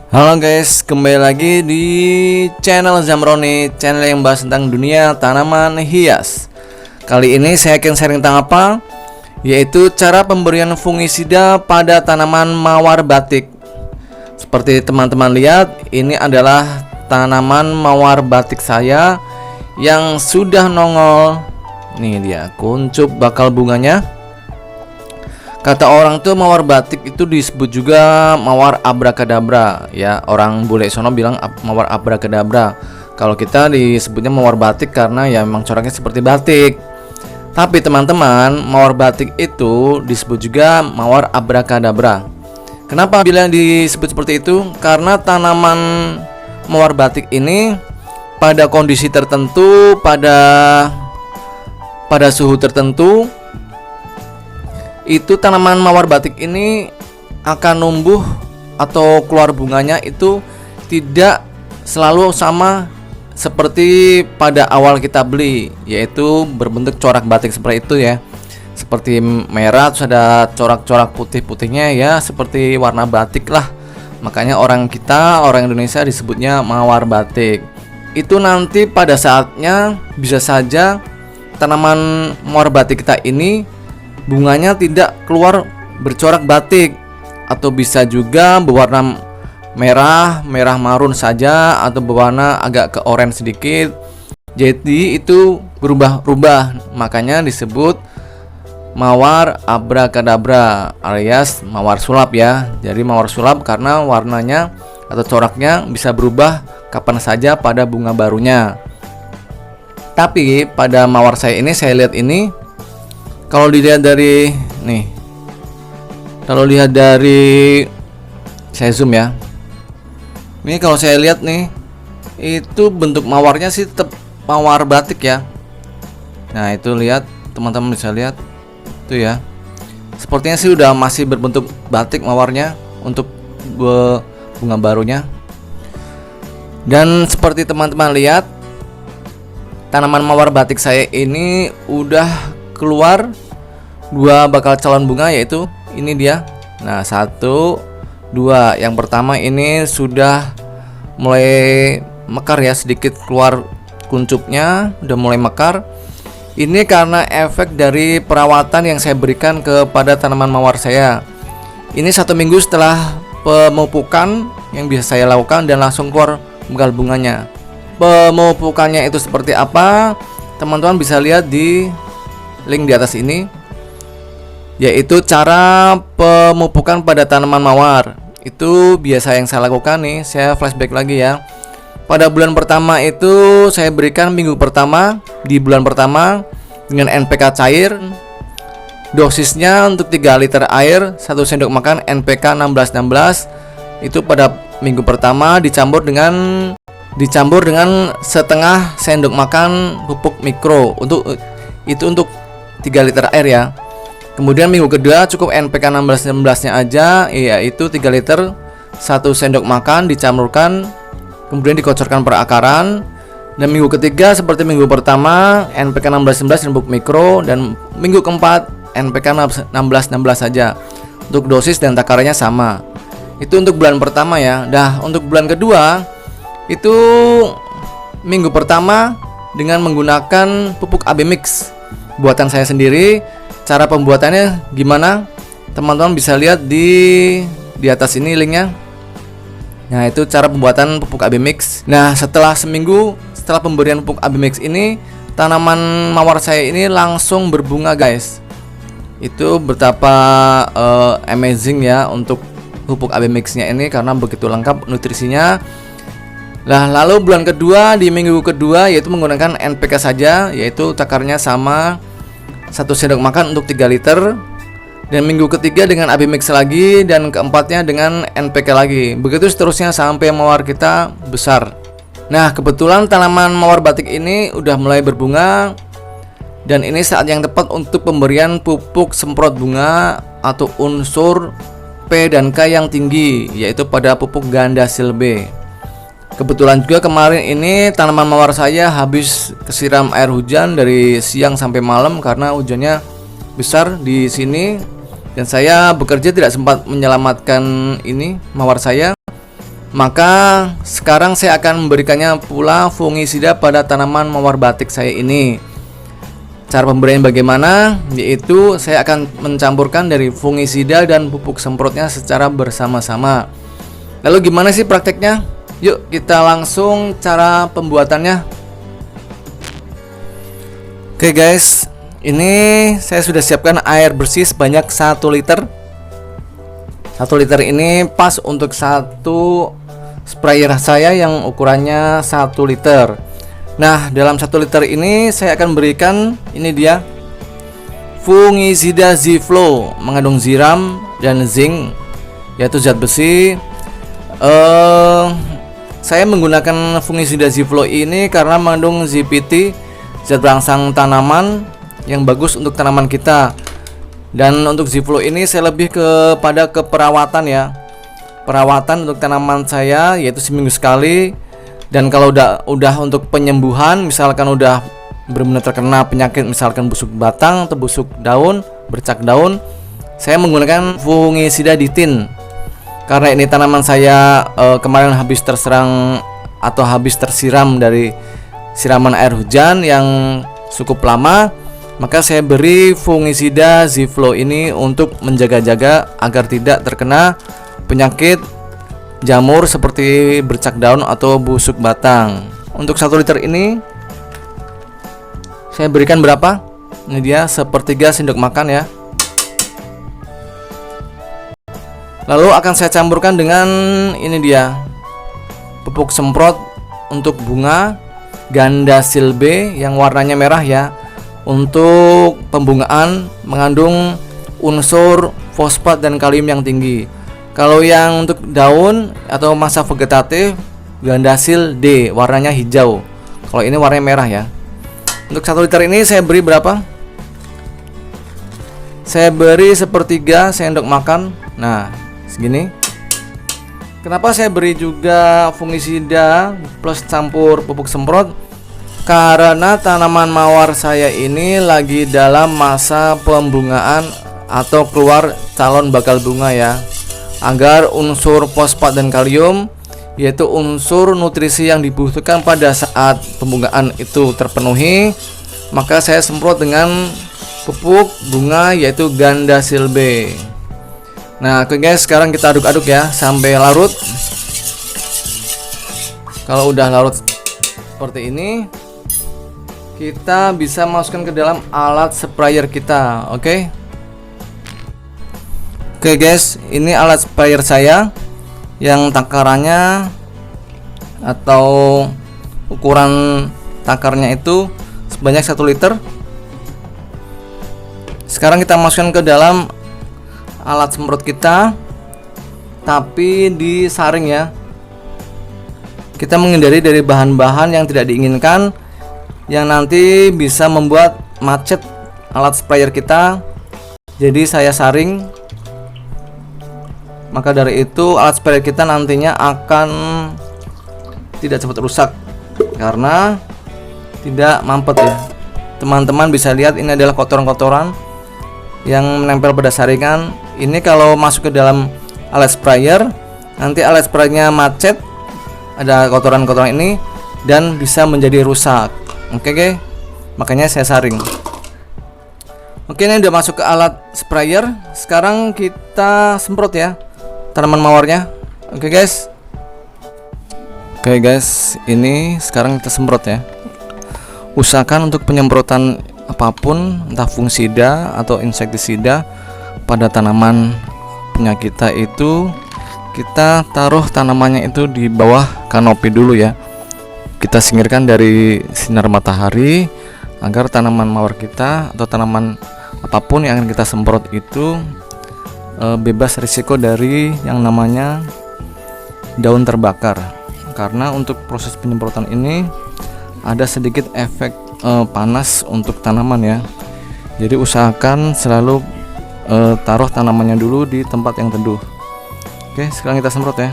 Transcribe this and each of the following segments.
Halo guys, kembali lagi di channel Zamroni, channel yang bahas tentang dunia tanaman hias. Kali ini saya akan sharing tentang apa? Yaitu cara pemberian fungisida pada tanaman mawar batik. Seperti teman-teman lihat, ini adalah tanaman mawar batik saya yang sudah nongol. Nih dia, kuncup bakal bunganya. Kata orang tuh mawar batik itu disebut juga mawar abrakadabra ya. Orang bule sono bilang mawar abrakadabra. Kalau kita disebutnya mawar batik karena ya memang coraknya seperti batik. Tapi teman-teman, mawar batik itu disebut juga mawar abrakadabra. Kenapa bilang disebut seperti itu? Karena tanaman mawar batik ini pada kondisi tertentu, pada suhu tertentu, itu tanaman mawar batik ini akan numbuh atau keluar bunganya itu tidak selalu sama seperti pada awal kita beli, yaitu berbentuk corak batik seperti itu ya, seperti merah terus ada corak-corak putih-putihnya ya, seperti warna batik lah. Makanya orang Indonesia disebutnya mawar batik. Itu nanti pada saatnya bisa saja tanaman mawar batik kita ini bunganya tidak keluar bercorak batik, atau bisa juga berwarna merah marun saja, atau berwarna agak ke orange sedikit. Jadi itu berubah-ubah, makanya disebut mawar abrakadabra alias mawar sulap ya. Jadi mawar sulap karena warnanya atau coraknya bisa berubah kapan saja pada bunga barunya. Tapi pada mawar saya ini, saya lihat ini, kalau dilihat dari nih, saya zoom ya. Ini kalau saya lihat nih, itu bentuk mawarnya sih tetap mawar batik ya. Nah itu lihat, teman-teman bisa lihat tuh ya. Sepertinya sih udah masih berbentuk batik mawarnya untuk bunga barunya. Dan seperti teman-teman lihat, tanaman mawar batik saya ini udah keluar dua bakal calon bunga, yaitu ini dia. Nah 1, 2. Yang pertama ini sudah mulai mekar ya, sedikit keluar kuncupnya, udah mulai mekar. Ini karena efek dari perawatan yang saya berikan kepada tanaman mawar saya. Ini 1 minggu setelah pemupukan yang bisa saya lakukan dan langsung keluar bakal bunganya. Pemupukannya itu seperti apa? Teman-teman bisa lihat di link di atas ini, yaitu cara pemupukan pada tanaman mawar. Itu biasa yang saya lakukan nih. Saya flashback lagi ya. Pada bulan pertama itu saya berikan minggu pertama, di bulan pertama dengan NPK cair. Dosisnya untuk 3 liter air 1 sendok makan NPK 1616. Itu pada minggu pertama dicampur dengan setengah sendok makan pupuk mikro. Untuk 3 liter air ya. Kemudian minggu kedua cukup NPK 1616 nya aja, yaitu 3 liter 1 sendok makan dicampurkan, kemudian dikocorkan per akaran. Dan minggu ketiga seperti minggu pertama NPK 1616 dan pupuk mikro, dan minggu keempat NPK 1616 saja. Untuk dosis dan takarannya sama. Itu untuk bulan pertama ya. Dah untuk bulan kedua itu minggu pertama dengan menggunakan pupuk AB Mix buatan saya sendiri. Cara pembuatannya gimana? Teman-teman bisa lihat di atas ini linknya. Nah itu cara pembuatan pupuk AB Mix. Nah setelah seminggu setelah pemberian pupuk AB Mix ini, tanaman mawar saya ini langsung berbunga guys. Itu betapa amazing ya untuk pupuk AB Mix-nya ini, karena begitu lengkap nutrisinya. Nah lalu bulan kedua, di minggu kedua, yaitu menggunakan NPK saja, yaitu takarnya sama 1 sendok makan untuk 3 liter. Dan minggu ketiga dengan AB Mix lagi, dan keempatnya dengan NPK lagi. Begitu seterusnya sampai mawar kita besar. Nah kebetulan tanaman mawar batik ini udah mulai berbunga, dan ini saat yang tepat untuk pemberian pupuk semprot bunga atau unsur P dan K yang tinggi, yaitu pada pupuk Gandasil B. Kebetulan juga kemarin ini tanaman mawar saya habis kesiram air hujan dari siang sampai malam karena hujannya besar di sini, dan saya bekerja tidak sempat menyelamatkan ini mawar saya. Maka sekarang saya akan memberikannya pula fungisida pada tanaman mawar batik saya ini. Cara pemberian bagaimana? Yaitu saya akan mencampurkan dari fungisida dan pupuk semprotnya secara bersama-sama. Lalu gimana sih prakteknya? Yuk kita langsung cara pembuatannya. Oke guys, ini saya sudah siapkan air bersih sebanyak 1 liter. 1 liter ini pas untuk satu sprayer saya yang ukurannya 1 liter. Nah, dalam 1 liter ini saya akan berikan, ini dia, fungisida Z-Flow, mengandung ziram dan zinc, yaitu zat besi. Saya menggunakan fungisida Z-Flow ini karena mengandung ZPT, zat perangsang tanaman yang bagus untuk tanaman kita. Dan untuk Z-Flow ini saya lebih kepada perawatan ya. Perawatan untuk tanaman saya yaitu seminggu sekali. Dan kalau udah untuk penyembuhan, misalkan udah benar-benar terkena penyakit, misalkan busuk batang atau busuk daun, bercak daun, saya menggunakan fungisida ditin. Karena ini tanaman saya kemarin habis terserang atau habis tersiram dari siraman air hujan yang cukup lama, maka saya beri fungisida Z-Flow ini untuk menjaga-jaga agar tidak terkena penyakit jamur seperti bercak daun atau busuk batang. Untuk 1 liter ini saya berikan berapa? Ini dia 1/3 sendok makan ya. Lalu akan saya campurkan dengan ini dia, pupuk semprot untuk bunga Gandasil B yang warnanya merah ya. Untuk pembungaan mengandung unsur fosfat dan kalium yang tinggi. Kalau yang untuk daun atau masa vegetatif, Gandasil D warnanya hijau. Kalau ini warnanya merah ya. Untuk 1 liter ini saya beri berapa? Saya beri 1/3 sendok makan. Nah, segini. Kenapa saya beri juga fungisida plus campur pupuk semprot? Karena tanaman mawar saya ini lagi dalam masa pembungaan atau keluar calon bakal bunga ya. Agar unsur fosfat dan kalium, yaitu unsur nutrisi yang dibutuhkan pada saat pembungaan itu terpenuhi, maka saya semprot dengan pupuk bunga yaitu Gandasil B. Nah, oke guys, sekarang kita aduk-aduk ya sampai larut. Kalau udah larut seperti ini, kita bisa masukkan ke dalam alat sprayer kita. Oke guys, ini alat sprayer saya yang takarannya atau ukuran takarnya itu sebanyak 1 liter. Sekarang kita masukkan ke dalam alat semprot kita, tapi disaring ya. Kita menghindari dari bahan-bahan yang tidak diinginkan yang nanti bisa membuat macet alat sprayer kita. Jadi saya saring. Maka dari itu alat sprayer kita nantinya akan tidak cepat rusak karena tidak mampet ya. Teman-teman bisa lihat ini adalah kotoran-kotoran yang menempel pada saringan. Ini kalau masuk ke dalam alat sprayer, nanti alat sprayernya macet, ada kotoran-kotoran ini dan bisa menjadi rusak. Oke, makanya saya saring. Oke, ini udah masuk ke alat sprayer. Sekarang kita semprot ya tanaman mawarnya. Oke guys, ini sekarang kita semprot ya. Usahakan untuk penyemprotan apapun, entah fungisida atau insektisida pada tanaman punya kita itu, kita taruh tanamannya itu di bawah kanopi dulu ya. Kita singkirkan dari sinar matahari agar tanaman mawar kita atau tanaman apapun yang akan kita semprot itu bebas risiko dari yang namanya daun terbakar. Karena untuk proses penyemprotan ini ada sedikit efek panas untuk tanaman ya. Jadi usahakan selalu taruh tanamannya dulu di tempat yang teduh. Oke, sekarang kita semprot ya.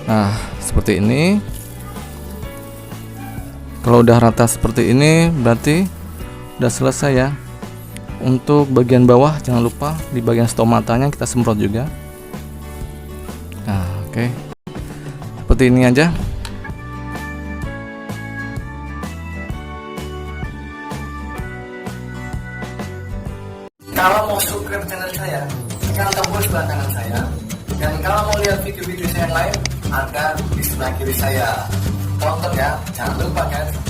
Nah, seperti ini. Kalau udah rata seperti ini berarti udah selesai ya. Untuk bagian bawah jangan lupa di bagian stomatanya kita semprot juga. Nah, oke. Seperti ini aja. Kalau mau subscribe channel saya, tekan tombol sebelah kanan saya. Dan kalau mau lihat video-video saya yang lain, ada di sebelah kiri saya. Tonton ya, jangan lupa kan.